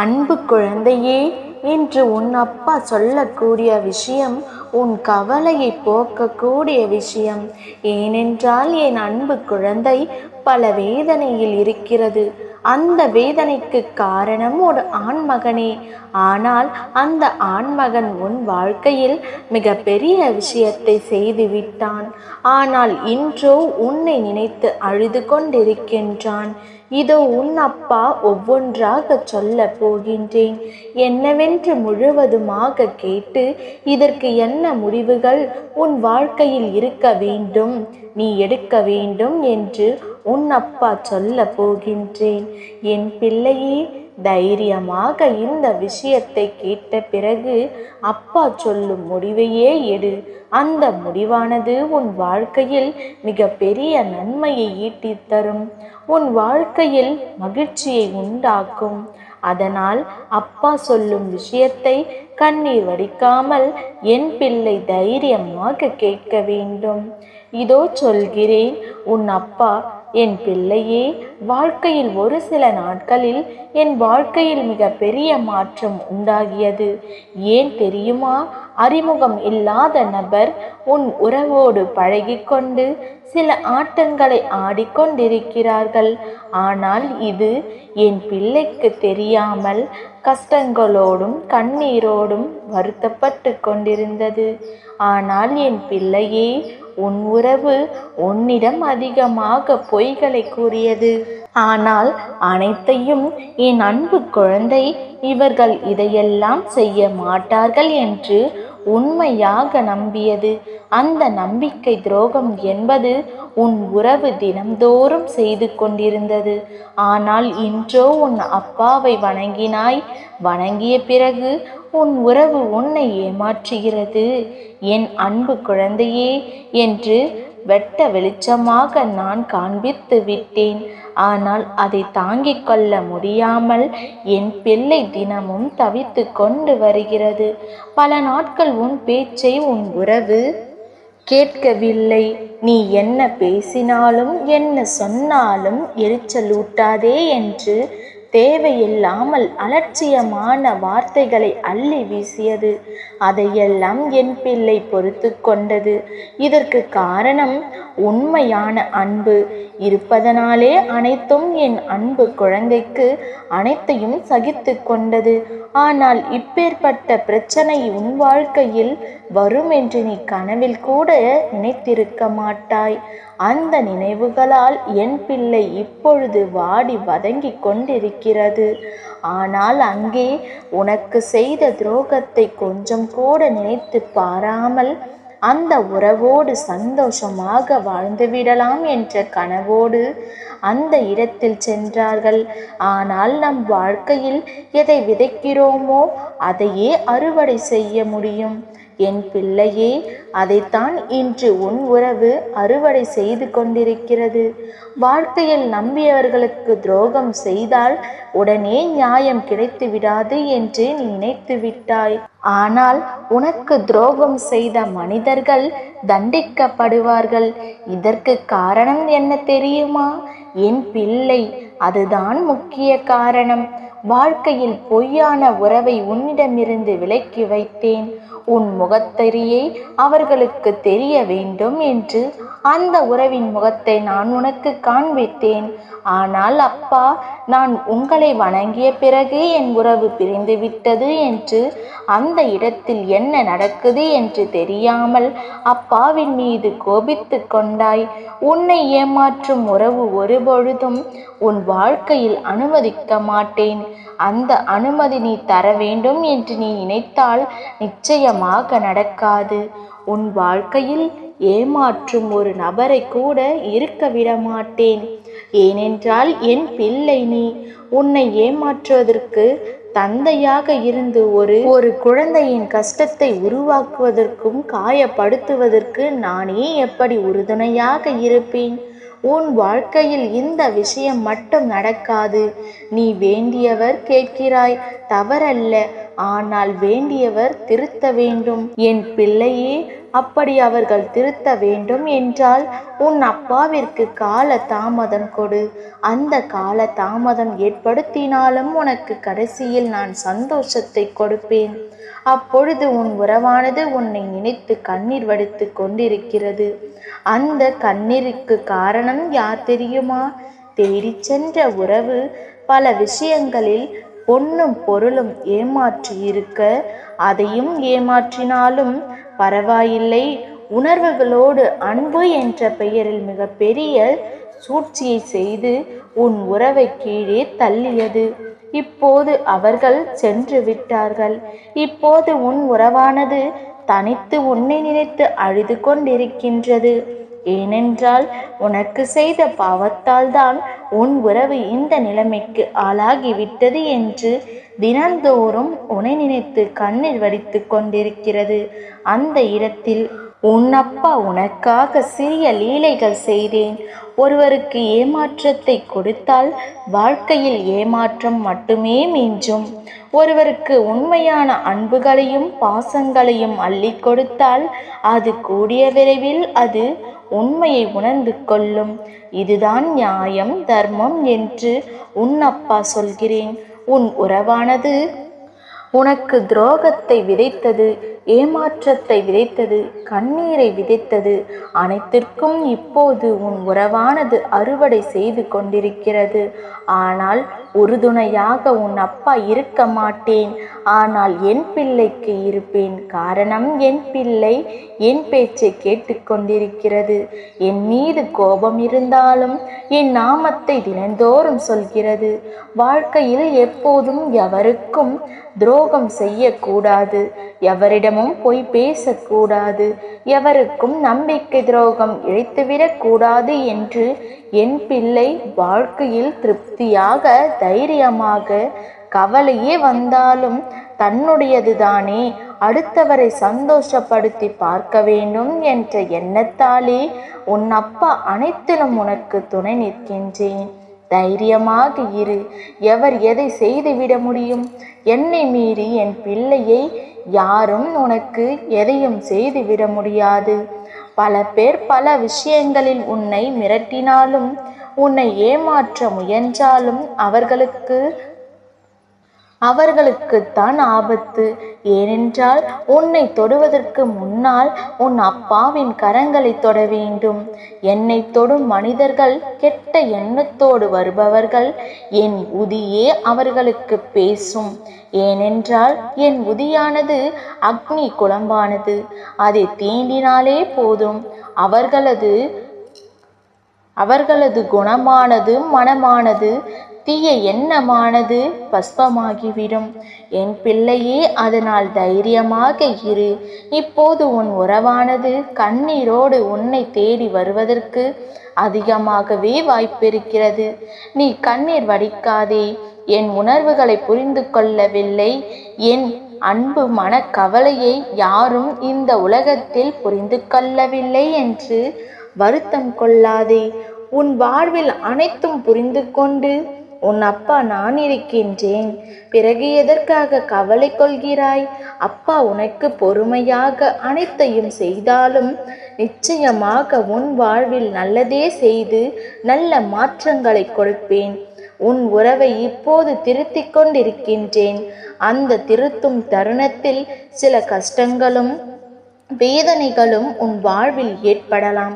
அன்பு குழந்தையே, இன்று உன் அப்பா சொல்லக்கூடிய விஷயம் உன் கவலையை போக்கக்கூடிய விஷயம். ஏனென்றால் என் அன்பு குழந்தை பல வேதனையில் இருக்கிறது. அந்த வேதனைக்கு காரணம் ஒரு ஆண்மகனே. ஆனால் அந்த ஆண்மகன் உன் வாழ்க்கையில் மிக பெரிய விஷயத்தை செய்து விட்டான். ஆனால் இன்றோ உன்னை நினைத்து அழுது கொண்டிருக்கின்றான். இதோ உன் அப்பா ஒவ்வொன்றாக சொல்ல போகின்றேன். என்னவென்று முழுவதுமாக கேட்டு இதற்கு என்ன முடிவுகள் உன் வாழ்க்கையில் இருக்க வேண்டும், நீ எடுக்க வேண்டும் என்று உன் அப்பா சொல்ல போகின்றேன். என் பிள்ளையே, தைரியமாக இந்த விஷயத்தை கேட்ட பிறகு அப்பா சொல்லும் முடிவையே எடு. அந்த முடிவானது உன் வாழ்க்கையில் மிக பெரிய நன்மையை ஈட்டித் தரும், உன் வாழ்க்கையில் மகிழ்ச்சியை உண்டாக்கும். அதனால் அப்பா சொல்லும் விஷயத்தை கண்ணீர் வடிக்காமல் என் பிள்ளை தைரியமாக கேட்க வேண்டும். இதோ சொல்கிறேன் உன் அப்பா. என் பிள்ளையே, வாழ்க்கையில் ஒரு சில நாட்களில் என் வாழ்க்கையில் மிக பெரிய மாற்றம் உண்டாகியது. ஏன் தெரியுமா? அறிமுகம் இல்லாத நபர் உன் உறவோடு பழகிக்கொண்டு சில ஆட்டங்களை ஆடிக்கொண்டிருக்கிறார்கள். ஆனால் இது என் பிள்ளைக்கு தெரியாமல் கஷ்டங்களோடும் கண்ணீரோடும் வருத்தப்பட்டு கொண்டிருந்தது. ஆனால் என் பிள்ளையே, உன் உறவு உன்னிடம் அதிகமாக பொய்களை கூறியது. ஆனால் அனைத்தையும் என் அன்பு குழந்தை, இவர்கள் இதையெல்லாம் செய்ய மாட்டார்கள் என்று உண்மையாக நம்பியது. அந்த நம்பிக்கை துரோகம் என்பது உன் உறவு தினம்தோறும் செய்து கொண்டிருந்தது. ஆனால் இன்றோ உன் அப்பாவை வணங்கினாய். வணங்கிய பிறகு உன் உறவு உன்னை ஏமாற்றுகிறது. என் அன்பு குழந்தையே என்று வெட்ட வெளிச்சமாக நான் காண்பித்து விட்டேன். ஆனால் அதை தாங்கிக் கொள்ள முடியாமல் என் பிள்ளை தினமும் தவித்து கொண்டு வருகிறது. பல நாட்கள் உன் பேச்சை உன் உறவு கேட்கவில்லை. நீ என்ன பேசினாலும் என்ன சொன்னாலும் எரிச்சலூட்டாதே என்று தேவையில்லாமல் அலட்சியமான வார்த்தைகளை அள்ளி வீசியது. அதையெல்லாம் என் பிள்ளை பொறுத்து கொண்டது. இதற்கு காரணம் உண்மையான அன்பு இருப்பதனாலே அனைத்தும் என் அன்பு குழந்தைக்கு அனைத்தையும் சகித்து கொண்டது. ஆனால் இப்பேற்பட்ட பிரச்சனை உன் வாழ்க்கையில் வரும் என்று நீ கனவில் கூட நினைத்திருக்க மாட்டாய். அந்த நினைவுகளால் என் பிள்ளை இப்பொழுது வாடி வதங்கி கொண்டிருக்கிறது. ஆனால் அங்கே உனக்கு செய்த துரோகத்தை கொஞ்சம் கூட நினைத்து பாராமல் அந்த உறவோடு சந்தோஷமாக வாழ்ந்துவிடலாம் என்ற கனவோடு அந்த இடத்தில் சென்றார்கள். ஆனால் நம் வாழ்க்கையில் எதை விதைக்கிறோமோ அதையே அறுவடை செய்ய முடியும். என் பிள்ளையே, அதைத்தான் இன்று உன் உறவு அறுவடை செய்து கொண்டிருக்கிறது. வாழ்க்கையில் நம்பியவர்களுக்கு துரோகம் செய்தால் உடனே நியாயம் கிடைத்து விடாது என்று நீ நினைத்து விட்டாய். ஆனால் உனக்கு துரோகம் செய்த மனிதர்கள் தண்டிக்கப்படுவார்கள். இதற்கு காரணம் என்ன தெரியுமா என் பிள்ளை? அதுதான் முக்கிய காரணம். வாழ்க்கையில் பொய்யான உறவை உன்னிடமிருந்து விலக்கி வைத்தேன். உன் முகத்தெரியை அவர்களுக்கு தெரிய வேண்டும் என்று அந்த உறவின் முகத்தை நான் உனக்கு காண்பித்தேன். ஆனால் அப்பா, நான் உங்களை வணங்கிய பிறகு என் உறவு பிரிந்து விட்டது என்று அந்த இடத்தில் என்ன நடக்குது என்று தெரியாமல் அப்பாவின் மீது கோபித்து கொண்டாய். உன்னை ஏமாற்றும் உறவு ஒருபொழுதும் உன் வாழ்க்கையில் அனுமதிக்க மாட்டேன். அந்த அனுமதி நீ தர வேண்டும் என்று நீ நினைத்தால் நிச்சயமாக நடக்காது. உன் வாழ்க்கையில் ஏமாற்றும் ஒரு நபரை கூட இருக்க விட மாட்டேன். ஏனென்றால் என் பிள்ளை நீ. உன்னை ஏமாற்றுவதற்கு தந்தையாக இருந்து ஒரு குழந்தையின் கஷ்டத்தை உருவாக்குவதற்கும் காயப்படுத்துவதற்கு நானே எப்படி உறுதுணையாக இருப்பேன்? உன் வாழ்க்கையில் இந்த விஷயம் மட்டும் நடக்காது. நீ வேண்டியவர் கேட்கிறாய், தவறல்ல. ஆனால் வேண்டியவர் திருத்த வேண்டும். என் பிள்ளையே, அப்படி அவர்கள் திருத்த வேண்டும் என்றால் உன் அப்பாவிற்கு கால தாமதம் கொடு. அந்த கால தாமதம் ஏற்படுத்தினாலும் உனக்கு கடைசியில் நான் சந்தோஷத்தை கொடுப்பேன். அப்பொழுது உன் உறவானது உன்னை நினைத்து கண்ணீர் வடித்து கொண்டிருக்கிறது. அந்த கண்ணீருக்கு காரணம் யார் தெரியுமா? தேடிச் சென்ற உறவு பல விஷயங்களில் பொன்னும் பொருளும் ஏமாற்றி இருக்க, அதையும் ஏமாற்றினாலும் பரவாயில்லை, உணர்வுகளோடு அன்பு என்ற பெயரில் மிகப்பெரிய சூழ்ச்சியை செய்து உன் உறவை கீழே தள்ளியது. இப்போது அவர்கள் சென்று விட்டார்கள். இப்போது உன் உறவானது தனித்து உன்னை நினைத்து அழுது கொண்டிருக்கின்றது. ஏனென்றால் உனக்கு செய்த பாவத்தால் தான் உன் உறவு இந்த நிலைமைக்கு ஆளாகிவிட்டது என்று தினந்தோறும் உன்னை நினைத்து கண்ணீர் வடித்து கொண்டிருக்கிறது. அந்த இடத்தில் உன் அப்பா உனக்காக சிறிய லீலைகள் செய்தேன். ஒருவருக்கு ஏமாற்றத்தை கொடுத்தால் வாழ்க்கையில் ஏமாற்றம் மட்டுமே மிஞ்சும். ஒருவருக்கு உண்மையான அன்புகளையும் பாசங்களையும் அள்ளி கொடுத்தால் அது கூடிய விரைவில் அது உண்மையை உணர்ந்து கொள்ளும். இதுதான் நியாயம், தர்மம் என்று உன் அப்பா சொல்கிறேன். உன் உறவானது உனக்கு துரோகத்தை விதைத்தது, ஏமாற்றத்தை விதைத்தது, கண்ணீரை விதைத்தது. அனைத்திற்கும் இப்போது உன் உறவானது அறுவடை செய்து கொண்டிருக்கிறது. ஆனால் உறுதுணையாக உன் அப்பா இருக்க மாட்டேன். ஆனால் என் பிள்ளைக்கு இருப்பேன். காரணம், என் பிள்ளை என் பேச்சை கேட்டுக்கொண்டிருக்கிறது. என் மீது கோபம் இருந்தாலும் என் நாமத்தை தினந்தோறும் சொல்கிறது. வாழ்க்கையில் எப்போதும் எவருக்கும் துரோகம் செய்யக்கூடாது, எவரிடமும் பொய் பேசக்கூடாது, எவருக்கும் நம்பிக்கை துரோகம் இழைத்துவிடக் கூடாது என்று என் பிள்ளை வாழ்க்கையில் திருப்தியாக, தைரியமாக, கவலையே வந்தாலும் தன்னுடையதுதானே, அடுத்தவரை சந்தோஷப்படுத்தி பார்க்க வேண்டும் என்ற எண்ணத்தாலே உன் அப்பா அனைத்திலும் உனக்கு துணை நிற்கின்றேன். தைரியமாக இரு. எவர் எதை செய்துவிட முடியும்? என்னை மீறி என் பிள்ளையை யாரும் உனக்கு எதையும் செய்துவிட முடியாது. பல பேர் பல விஷயங்களில் உன்னை மிரட்டினாலும், உன்னை ஏமாற்ற முயன்றாலும் அவர்களுக்குத்தான் ஆபத்து. ஏனென்றால் உன்னை தொடுவதற்கு முன்னால் உன் அப்பாவின் கரங்களை தொட வேண்டும். என்னை தொடும் மனிதர்கள் கெட்ட எண்ணத்தோடு வருபவர்கள். என் உதியே அவர்களுக்கு பேசும். ஏனென்றால் என் உதியானது அக்னி குழம்பானது. அதை தீண்டினாலே போதும், அவர்களது குணமானது, மனமானது, தீய எண்ணமானது பஸ்பமாகிவிடும். என் பிள்ளையே, அதனால் தைரியமாக இரு. இப்போது உன் உறவானது கண்ணீரோடு உன்னை தேடி வருவதற்கு அதிகமாகவே வாய்ப்பிருக்கிறது. நீ கண்ணீர் வடிக்காதே. என் உணர்வுகளை புரிந்து கொள்ளவில்லை, என் அன்பு மனக்கவலையை யாரும் இந்த உலகத்தில் புரிந்து கொள்ளவில்லை என்று வருத்தம் கொள்ளாதே. உன் வாழ்வில் அனைத்தும் புரிந்து கொண்டு உன் அப்பா நான் இருக்கின்றேன், பிறகு எதற்காக கவலை கொள்கிறாய்? அப்பா உனக்கு பொறுமையாக அனைத்தையும் செய்தாலும் நிச்சயமாக உன் வாழ்வில் நல்லதே செய்து நல்ல மாற்றங்களை கொடுப்பேன். உன் உறவை இப்போது திருத்திக் கொண்டிருக்கின்றேன். அந்த திருத்தும் தருணத்தில் சில கஷ்டங்களும் வேதனைகளும் உன் வாழ்வில் ஏற்படலாம்.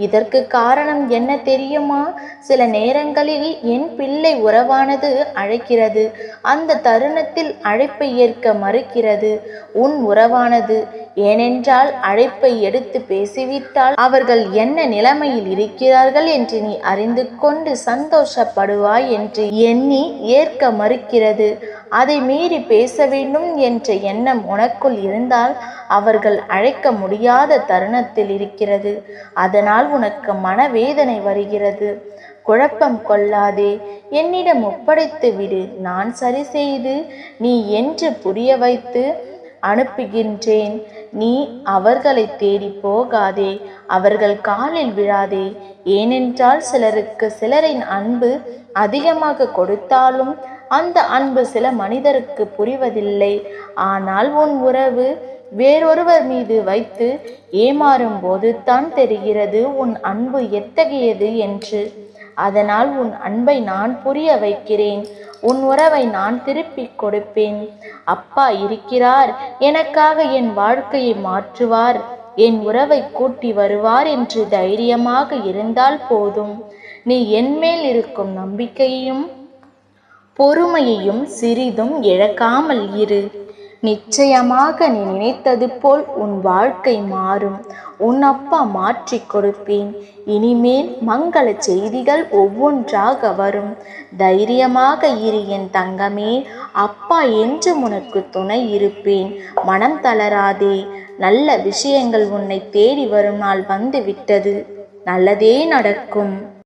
இதற்கு காரணம் என்ன தெரியுமா? சில நேரங்களில் என் பிள்ளை உறவானது அழைக்கிறது. அந்த தருணத்தில் அழைப்பை ஏற்க மறுக்கிறது உன் உறவானது. ஏனென்றால் அழைப்பை எடுத்து பேசிவிட்டால் அவர்கள் என்ன நிலைமையில் இருக்கிறார்கள் என்று நீ அறிந்து கொண்டு சந்தோஷப்படுவாய் என்று எண்ணி ஏற்க மறுக்கிறது. அதை மீறி பேச வேண்டும் என்ற எண்ணம் உனக்குள் இருந்தால் அவர்கள் அழைக்க முடியாத தருணத்தில் இருக்கிறது. அதனால் உனக்கு மனவேதனை வருகிறது. குழப்பம் கொள்ளாதே. என்னிடம் ஒப்படைத்து விடு. நான் சரி செய்து நீ என்று புரிய வைத்து அனுப்புகின்றேன். நீ அவர்களை தேடி போகாதே, அவர்கள் காலில் விழாதே. ஏனென்றால் சிலருக்கு சிலரின் அன்பு அதிகமாக கொடுத்தாலும் அந்த அன்பு சில மனிதருக்கு புரிவதில்லை. ஆனால் உன் உறவு வேறொருவர் மீது வைத்து ஏமாறும் போது தான் தெரிகிறது உன் அன்பு எத்தகையது என்று. அதனால் உன் அன்பை நான் புரிய வைக்கிறேன். உன் உறவை நான் திருப்பிக் கொடுப்பேன். அப்பா இருக்கிறார், எனக்காக என் வாழ்க்கையை மாற்றுவார், என் உறவை கூட்டி வருவார் என்று தைரியமாக இருந்தால் போதும். நீ என்மேல் இருக்கும் நம்பிக்கையையும் பொறுமையையும் சிறிதும் இழக்காமல் இரு. நிச்சயமாக நீ நினைத்தது போல் உன் வாழ்க்கை மாறும். உன் அப்பா மாற்றி கொடுப்பேன். இனிமேல் மங்கள செய்திகள் ஒவ்வொன்றாக வரும். தைரியமாக இரு என் தங்கமே. அப்பா என்று உனக்கு துணை இருப்பேன். மனம் தளராதே. நல்ல விஷயங்கள் உன்னை தேடி வரும் நாள் வந்து விட்டது. நல்லதே நடக்கும்.